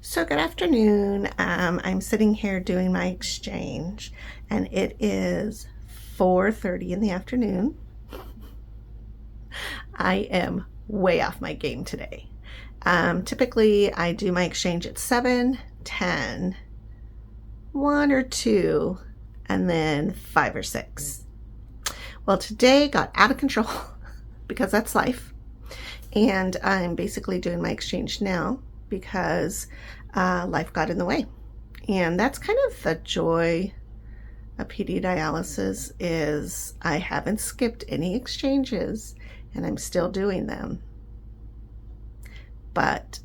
So good afternoon. I'm sitting here doing my exchange, and it is 4:30 in the afternoon. I am way off my game today. Typically, I do my exchange at 7, 10, 1 or 2, and then 5 or 6. Well, today got out of control because that's life, and I'm basically doing my exchange now because life got in the way. And that's kind of the joy of PD dialysis is I haven't skipped any exchanges and I'm still doing them. But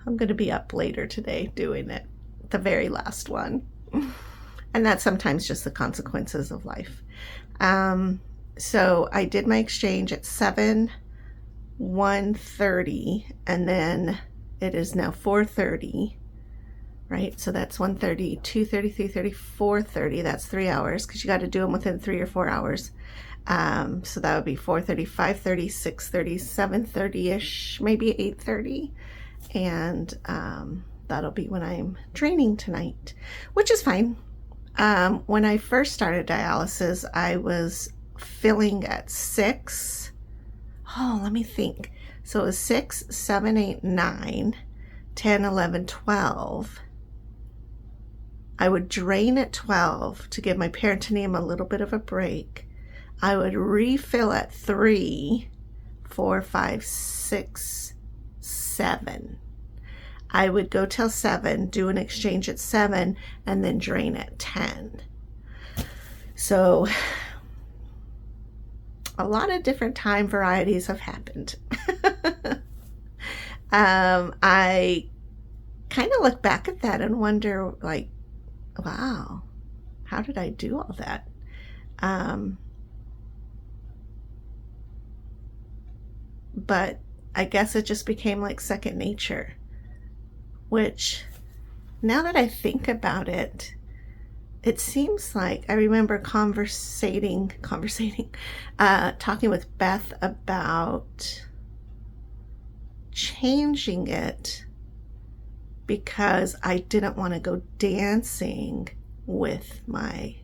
I'm going to be up later today doing it, the very last one. And that's sometimes just the consequences of life. So I did my exchange at 7, 1:30, and then it is now 4:30, right? So that's 1:30, 2:30, 3:30, 4:30. That's 3 hours because you got to do them within 3 or 4 hours. So that would be 4:30, 5:30, 6:30, 7:30-ish, maybe 8:30. And that'll be when I'm training tonight, which is fine. When I first started dialysis, I was filling at 6. Oh, let me think. So it was 6, 7, 8, 9, 10, 11, 12. I would drain at 12 to give my peritoneum a little bit of a break. I would refill at 3, 4, 5, 6, 7. I would go till 7, do an exchange at 7, and then drain at 10. So a lot of different time varieties have happened. I kind of look back at that and wonder, like, wow, how did I do all that? But I guess it just became like second nature, which now that I think about it, it seems like I remember talking with Beth about changing it because I didn't want to go dancing with my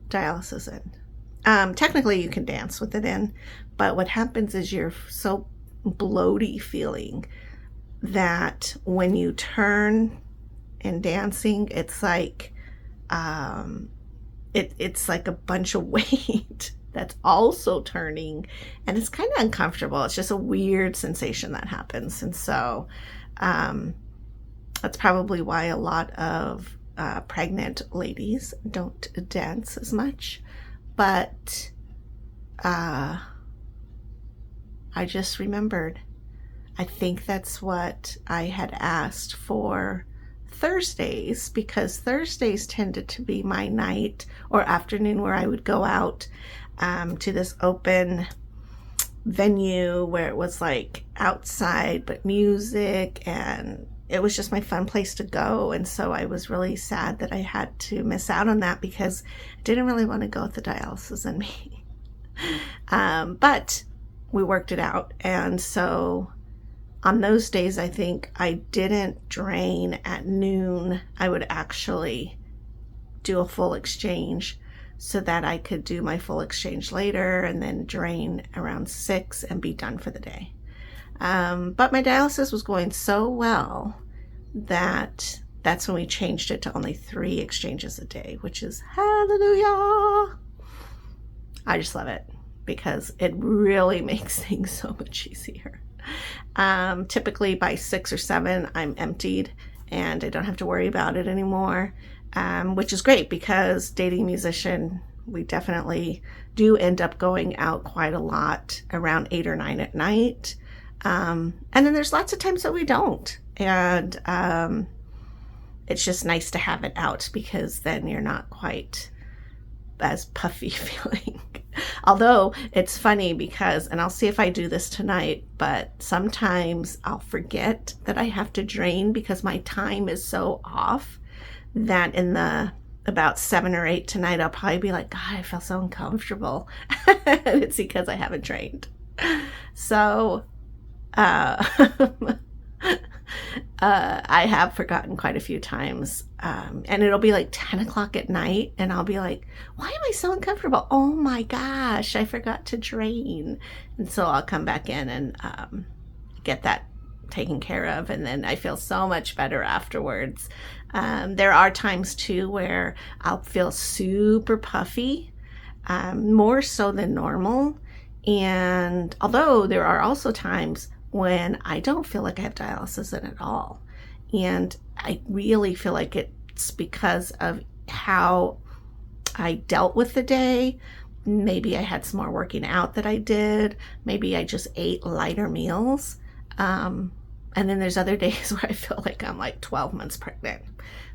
dialysis in. Technically, you can dance with it in, but what happens is you're so bloaty feeling that when you turn in dancing, it's like it's like a bunch of weight that's also turning, and it's kind of uncomfortable. It's just a weird sensation that happens. And so that's probably why a lot of pregnant ladies don't dance as much. But I just remembered, I think that's what I had asked for Thursdays, because Thursdays tended to be my night or afternoon where I would go out to this open venue where it was like outside but music, and it was just my fun place to go. And so I was really sad that I had to miss out on that because I didn't really want to go with the dialysis in me. But we worked it out. And so on those days, I think I didn't drain at noon. I would actually do a full exchange so that I could do my full exchange later and then drain around 6 and be done for the day. But my dialysis was going so well that that's when we changed it to only 3 exchanges a day, which is hallelujah. I just love it because it really makes things so much easier. Typically by 6 or 7, I'm emptied and I don't have to worry about it anymore, which is great because dating a musician, we definitely do end up going out quite a lot around 8 or 9 at night. And then there's lots of times that we don't. And it's just nice to have it out because then you're not quite as puffy feeling. Although it's funny because, and I'll see if I do this tonight, but sometimes I'll forget that I have to drain because my time is so off that in the about 7 or 8 tonight, I'll probably be like, God, I feel so uncomfortable. And it's because I haven't drained. So I have forgotten quite a few times. And it'll be like 10 o'clock at night, and I'll be like, why am I so uncomfortable? Oh my gosh, I forgot to drain. And so I'll come back in and get that taken care of, and then I feel so much better afterwards. There are times too where I'll feel super puffy, more so than normal. And although there are also times when I don't feel like I have dialysis in at all. And I really feel like it's because of how I dealt with the day. Maybe I had some more working out that I did. Maybe I just ate lighter meals. And then there's other days where I feel like I'm like 12 months pregnant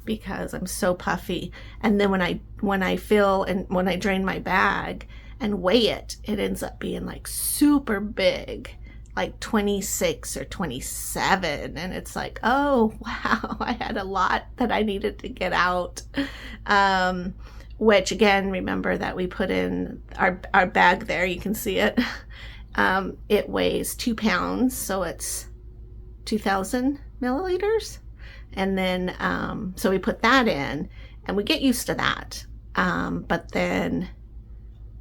because I'm so puffy. And then when I feel and when I drain my bag and weigh it, it ends up being like super big, like 26 or 27. And it's like, oh, wow, I had a lot that I needed to get out. Which again, remember that we put in our bag there, you can see it. It weighs 2 pounds, so it's 2,000 milliliters. And then, so we put that in and we get used to that. But then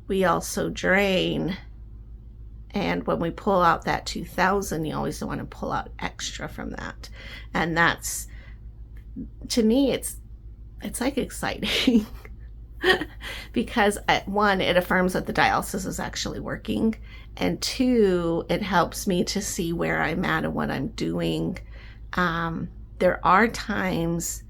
we also drain. And when we pull out that 2,000, you always want to pull out extra from that. And that's, to me, it's like exciting because one, it affirms that the dialysis is actually working. And two, it helps me to see where I'm at and what I'm doing. There are times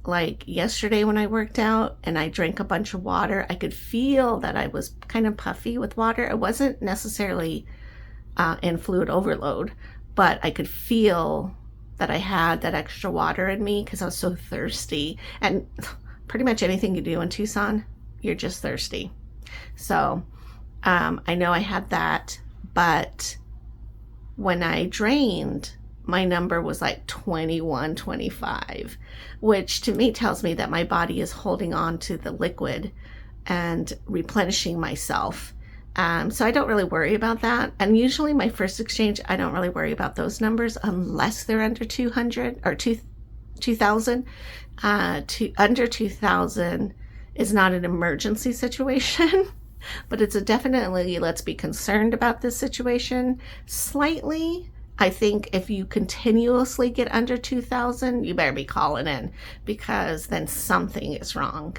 like yesterday when I worked out and I drank a bunch of water, I could feel that I was kind of puffy with water. It wasn't necessarily in fluid overload, but I could feel that I had that extra water in me because I was so thirsty. And pretty much anything you do in Tucson, you're just thirsty. So I know I had that, but when I drained, my number was like 21, 25, which to me tells me that my body is holding on to the liquid and replenishing myself. So I don't really worry about that. And usually my first exchange, I don't really worry about those numbers unless they're under 200 or 2,000. Under 2,000 is not an emergency situation, but it's definitely, let's be concerned about this situation slightly. I think if you continuously get under 2,000, you better be calling in because then something is wrong.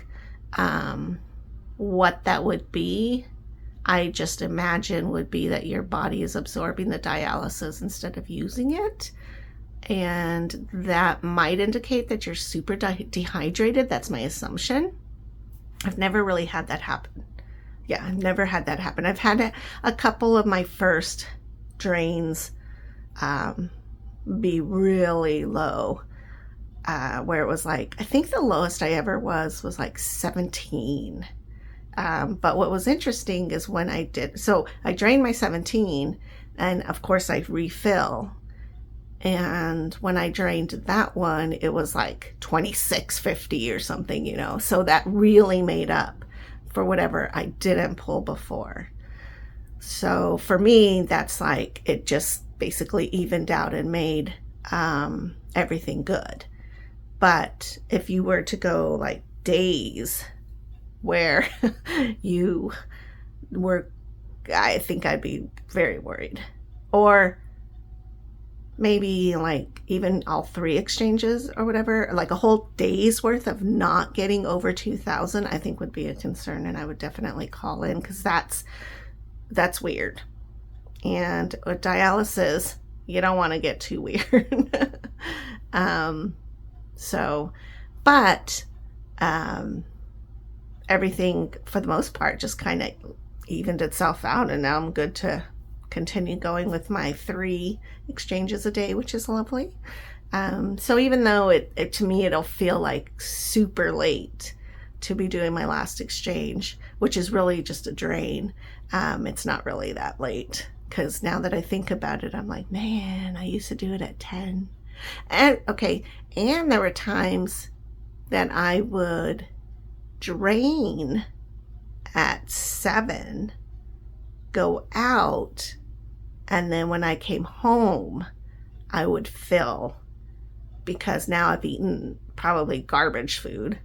What that would be, I just imagine would be that your body is absorbing the dialysis instead of using it. And that might indicate that you're super dehydrated. That's my assumption. I've never really had that happen. Yeah, I've never had that happen. I've had a couple of my first drains be really low, where it was like, I think the lowest I ever was like 17. But what was interesting is when I did, so I drained my 17 and of course I refill. And when I drained that one, it was like 26.50 or something, you know, so that really made up for whatever I didn't pull before. So for me, that's like, it just basically evened out and made everything good. But if you were to go like days where you were, I think I'd be very worried. Or maybe like even all 3 exchanges or whatever, like a whole day's worth of not getting over 2,000, I think would be a concern. And I would definitely call in because that's weird. And with dialysis, you don't want to get too weird. Everything for the most part just kind of evened itself out, and now I'm good to continue going with my 3 exchanges a day, which is lovely. So even though it to me, it'll feel like super late to be doing my last exchange, which is really just a drain. It's not really that late. Because now that I think about it, I'm like, man, I used to do it at 10. And there were times that I would drain at 7, go out, and then when I came home, I would fill because now I've eaten probably garbage food.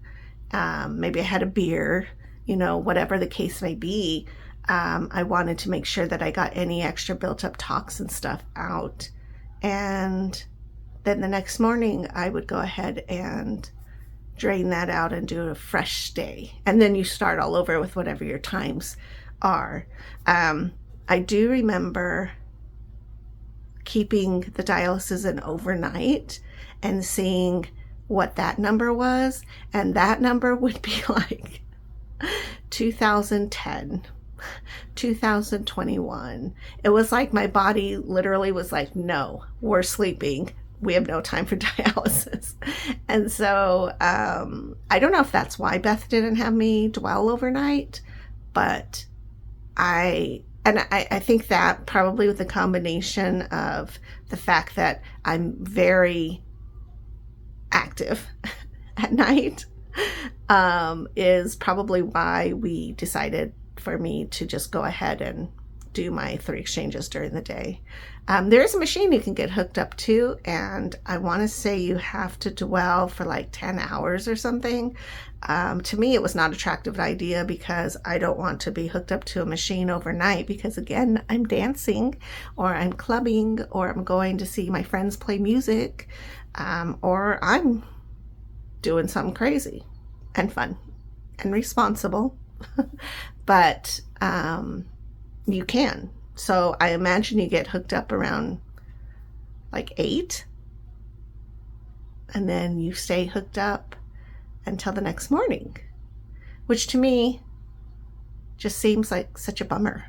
Maybe I had a beer, whatever the case may be. I wanted to make sure that I got any extra built up toxin stuff out. And then the next morning I would go ahead and drain that out and do a fresh day. And then you start all over with whatever your times are. I do remember keeping the dialysis in overnight and seeing what that number was. And that number would be like 2010, 2021. It was like my body literally was like, no, we're sleeping. We have no time for dialysis. And so I don't know if that's why Beth didn't have me dwell overnight, but I think that probably with the combination of the fact that I'm very active at night is probably why we decided for me to just go ahead and do my 3 exchanges during the day. There is a machine you can get hooked up to, and I want to say you have to dwell for like 10 hours or something. To me, it was not an attractive idea because I don't want to be hooked up to a machine overnight because, again, I'm dancing or I'm clubbing or I'm going to see my friends play music, or I'm doing something crazy and fun and responsible. But you can. So I imagine you get hooked up around like 8, and then you stay hooked up until the next morning, which to me just seems like such a bummer.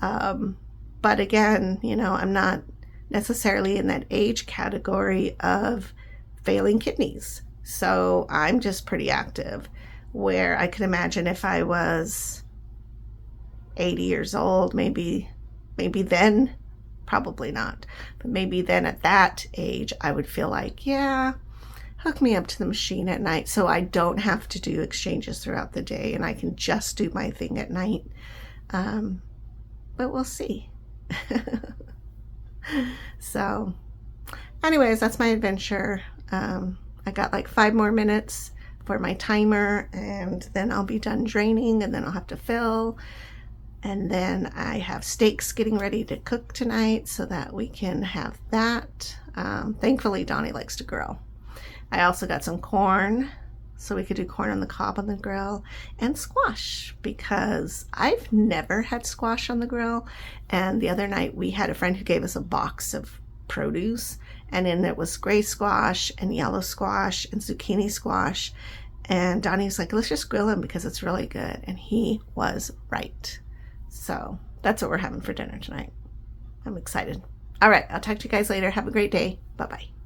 But again, I'm not necessarily in that age category of failing kidneys. So I'm just pretty active, where I could imagine if I was 80 years old, maybe then, probably not, but maybe then at that age, I would feel like, yeah, hook me up to the machine at night so I don't have to do exchanges throughout the day and I can just do my thing at night. But we'll see. So anyways, that's my adventure. I got like 5 more minutes for my timer, and then I'll be done draining, and then I'll have to fill. And then I have steaks getting ready to cook tonight so that we can have that. Thankfully, Donnie likes to grill. I also got some corn, so we could do corn on the cob on the grill, and squash, because I've never had squash on the grill. And the other night we had a friend who gave us a box of produce, and in it was gray squash and yellow squash and zucchini squash. And Donnie's like, let's just grill them because it's really good. And he was right. So that's what we're having for dinner tonight. I'm excited. All right, I'll talk to you guys later. Have a great day. Bye-bye.